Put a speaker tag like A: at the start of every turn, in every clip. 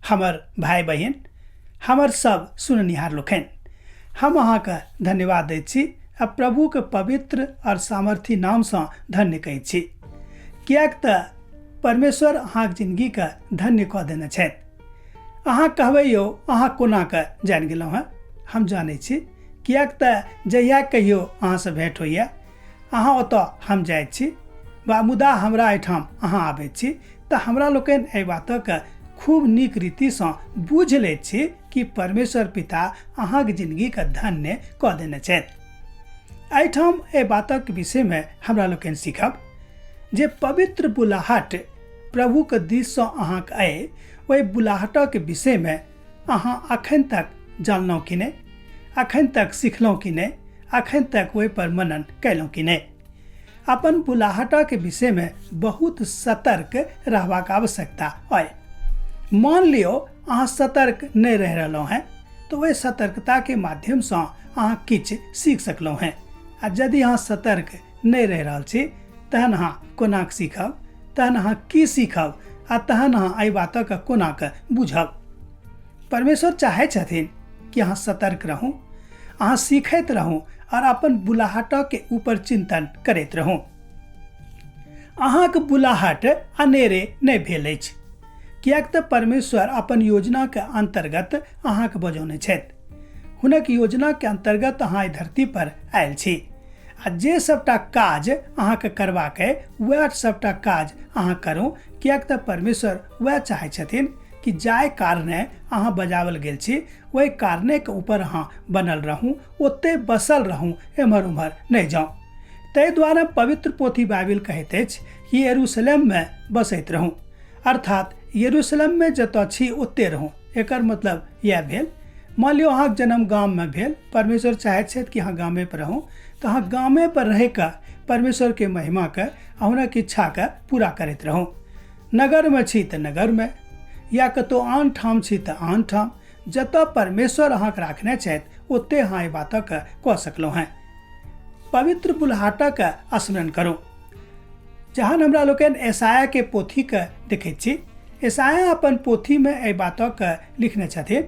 A: हमर भाई बहन, हमर सब सुननिहार लोकनि, हम अहाँके धन्यवाद दैत छी आ प्रभुके पवित्र और सामर्थी नामसँ धन्य कहैत छी, किएक तऽ परमेश्वर अहाँके जिंदगीके धन्य कऽ देने छथि। अहाँ कहबै यौ अहाँ कोना कऽ जानि गेलहुँ हेँ? हम जानै छी, किएक तऽ जहिया कहियो अहाँसँ भेँट होइए, अहाँ ओतऽ हम जाइत छी वा मुदा हमरा एहिठाम अहाँ आबैत छी तऽ हमरा लोकनि एहि बातके खूब नीक रीतिसँ बुझि लैत छी कि परमेश्वर पिता अहाँके जिंदगीके धन्य कऽ देने छथि। एहिठाम एहि बातक विषयमे हमरा लोकनि सीखब जे पवित्र बुलाहट प्रभुके दिससँ अहाँके अइ, ओहि बुलाहटक विषयमे अहाँ अखन तक जानलहुँ कि नहि, अखन तक सिखलहुँ कि नहि, अखन तक ओहिपर मनन कयलहुँ कि नहि। अपन बुलाहटक विषयमे बहुत सतर्क रहबाक आवश्यकता अइ। मान लियो अहाँ सतर्क नहीं रह रहलहुँ हैं तो वही सतर्कताके माध्यमसँ अहाँ किछु सीख सकलहुँ हैं। आ यदि अहाँ सतर्क नहीं रह रहल छी तहन अहाँ कोना कऽ सीखब, तहन अहाँ की सीखब आ तहन अहाँ एहि बातक कोना कऽ बुझब। परमेश्वर चाहै छथिन कि अहाँ सतर्क रहू, अहाँ सीखैत रहू और अपन बुलाहटके ऊपर चिंतन करैत रहू। अहाँके बुलाहट अनेरे नहीं भेल अछि, किएक तऽ परमेश्वर अपन योजनाके अंतर्गत अहाँके बजौने छथि। हुनक योजनाके अंतर्गत अहाँ एहि धरती पर आयल छी आ जे सबटा काज अहाँके करबाक अइ वएह सबटा काज अहाँ करू, किएक तऽ परमेश्वर वएह चाहै छथिन कि जाहि कारणे अहाँ बजावल गेल छी ओहि कारणेके ऊपर अहाँ बनल रहू, ओते बसल रहू, एम्हर उम्हर नहीं जाउ। ताहि दुआरे पवित्र पोथी बाइबिल कहैत अछि कि यरूशलेममे बसैत रहू, अर्थात यरूशलेममे जतऽ छी ओते रहू। एकर मतलब यह भेल, मान लियो अहाँके जन्म गाममे भेल, परमेश्वर चाहैत छथि कि अहाँ गामे पर रहू, तऽ अहाँ गामे पर रहि कऽ परमेश्वरके महिमाके आ हुनक इच्छाके पूरा करैत रहू। नगरमे छी तऽ नगरमे, या कतौ आन ठाम छी तऽ आन ठाम, जतऽ परमेश्वर अहाँके राखने छथि ओते अहाँ एहि बातके कऽ सकलहुँ हैं। पवित्र बुलाहटके स्मरण करू। जहन हमरा लोकनि यशायाहके पोथीके देखैत छी, यशायाह अपन पोथीमे एहि बातके लिखने छथिन,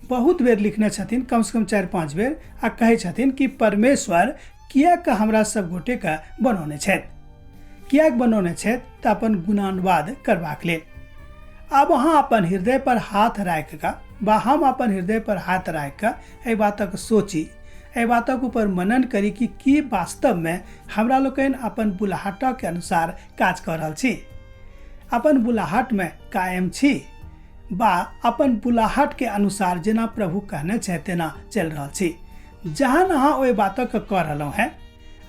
A: बहुत बेर लिखने छथिन, कमसँ कम 4-5 बेर, आ कहै छथिन कि परमेश्वर किएक हमरा सब गोटेके बनौने छथि, किएक बनौने छथि तऽ अपन गुणानुवाद करबाक लेल। आब अहाँ अपन हृदय पर हाथ राखि कऽ बा हम अपन हृदय पर हाथ राखि कऽ एहि बातक सोची, एहि बातक ऊपर मनन करी कि की वास्तवमे हमरा लोकनि अपन बुलाहटके अनुसार काज कऽ रहल छी, अपन बुलाहटमे कायम छी, बा अपन बुलाहटके अनुसार जेना प्रभु कहने छै तेना चलि रहल छी। जहन अहाँ ओहि बातक कऽ रहलहुँ हैं,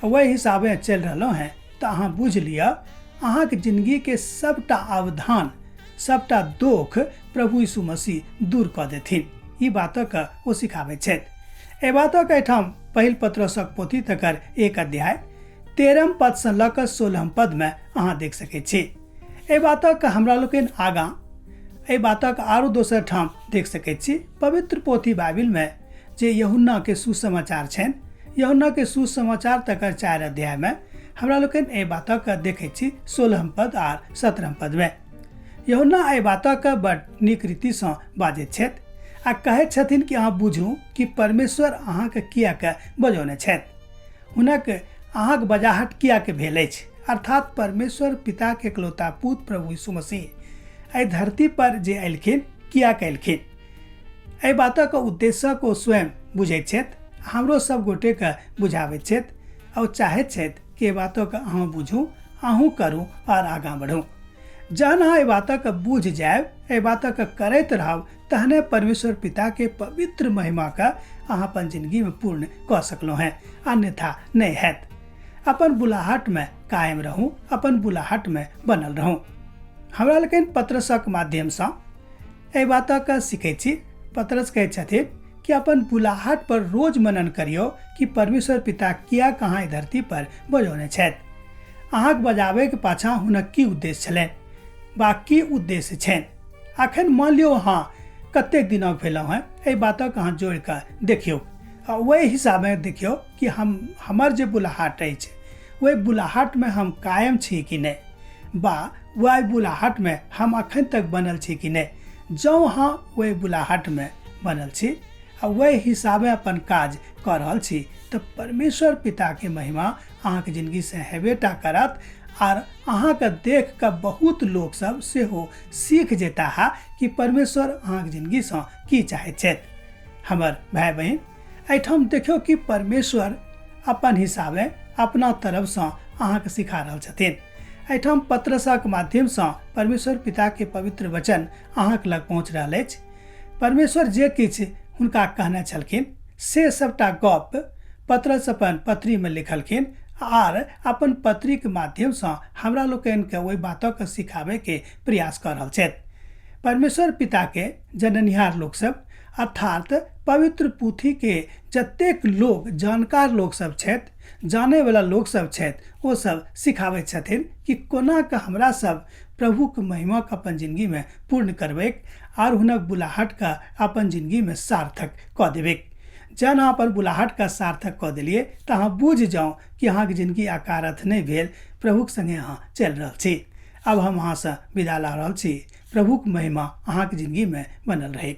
A: ओहि हिसाबे चलि रहलहुँ हैं, तऽ अहाँ बुझ लिअ अहाँके जिंदगीके सबटा अवधान, सबटा दोख प्रभु यीशु मसीह दूर कऽ देथिन। ई बातक ओ सिखाबैत छथि। एहि बातक एहिठाम पहिल पत्रसक पोथी तकर 1 अध्याय 13 पदसँ लऽ कऽ 16 पदमे अहाँ देख सकैत छी। एहि बातक हमरा लोकनि आगाँ एहि बातक आरो दोसर ठाम देख सकैत छी। पवित्र पोथी बाइबिलमे जे यूहन्नाके सुसमाचार छनि, यूहन्नाके सुसमाचार तकर 4 अध्यायमे हमरा लोकनि एहि बातक देखैत छी 16 पद आर 17 पदमे। यूहन्ना एहि बातक बड़ नीक रीतिसँ बाजैत छथि आ कहैत छथिन कि अहाँ बुझू कि परमेश्वर अहाँके किएक बजौने छथि, हुनक अहाँके बजाहट किएक भेल अछि, अर्थात परमेश्वर पिताके एकलौता पुत्र प्रभु यीशु मसीह एहि धरती पर जे एलखिन, किएक एलखिन, एहि बातक उद्देश्यक ओ स्वयं बुझैत छथि, हमरो सब गोटेके बुझाबैत छथि और चाहैत छथि कि एहि बातक अहाँ बुझू, अहूँ करू और आगाँ बढ़ू। जहन अहाँ एहि बातक बुझ जायब, एहि बातक करैत रहब, तहने परमेश्वर पिताके पवित्र महिमाके अहाँ अपन जिंदगीमे पूर्ण कऽ सकलहुँ हैं, अन्यथा नहि हैत। अपन बुलाहटमे कायम रहू, अपन बुलाहटमे बनल रहू। हमरा लोकनि पत्रसक माध्यमसँ एहि बातक सीखैत छी। पत्रस कहैत छथिन कि अपन बुलाहट पर रोज मनन करियौ कि परमेश्वर पिता किएक अहाँ एहि धरती पर बजौने छथि, अहाँके बजाबैके पाछाँ हुनक की उद्देश्य छलनि बा की उद्देश्य छनि। अखन मान लियौ अहाँ कतेक दिनक भेलहुँ हैं, एहि बातक अहाँ जोड़ि कऽ देखियौ आ ओहि हिसाबे देखियौ कि हमर जे बुलाहट अछि ओहि बुलाहटमे हम कायम छी कि नहि, बा वही बुलाहटमे हम अखन तक बनल छी कि नहि। जँ अहाँ वही बुलाहट में बनल छी आ वही हिसाबे अपन काज कर रहल छी तऽ परमेश्वर पिता के महिमा अहाँके जिंदगी से हेबेटा करत। आर अहाँके देख कऽ बहुत लोग सब सेहो सीख जेता है कि परमेश्वर अहाँके जिंदगी से की चाहे छथि। हमर भाई बहन, एहिठाम देखियो कि परमेश्वर अपन हिसाबे अपना तरफ से अहाँके सिखा रहल छथिन। एहिठाम पत्रसक माध्यम से परमेश्वर पिता के पवित्र वचन अहाँके लग पहुँच रहल अछि। परमेश्वर जे किछु हुनका कहने छलखिन से सबटा गप पत्रस अपन पत्री में लिखलखिन आर अपन पत्री के माध्यम से हमरा लोकन के वही बातों के सिखावे के प्रयास कर रहल छथि। परमेश्वर पिता के जननिहार लोग सब अर्थात पवित्र पोथी के जतेक लोग जानकार लोग सब छथि, जाने वाला लोग सब छथि, वो सब सिखावे छथिन कि कोना के हमरा सब प्रभु के महिमा के अपन जिंदगी में पूर्ण करबे और हुनक बुलाहट का अपन जिंदगी में सार्थक क देवे। जन अहाँ अपन बुलाहट का सार्थक क दिलिए तो अहाँ बुझ जाओ कि अहाँ के जिंदगी अकारथ नहीं भेल, प्रभु के संगे अहाँ चल रहल छी। अब हम अहाँ से विदा ला रहल छी। प्रभु के महिमा अहाँ के जिंदगी में बनल रहे।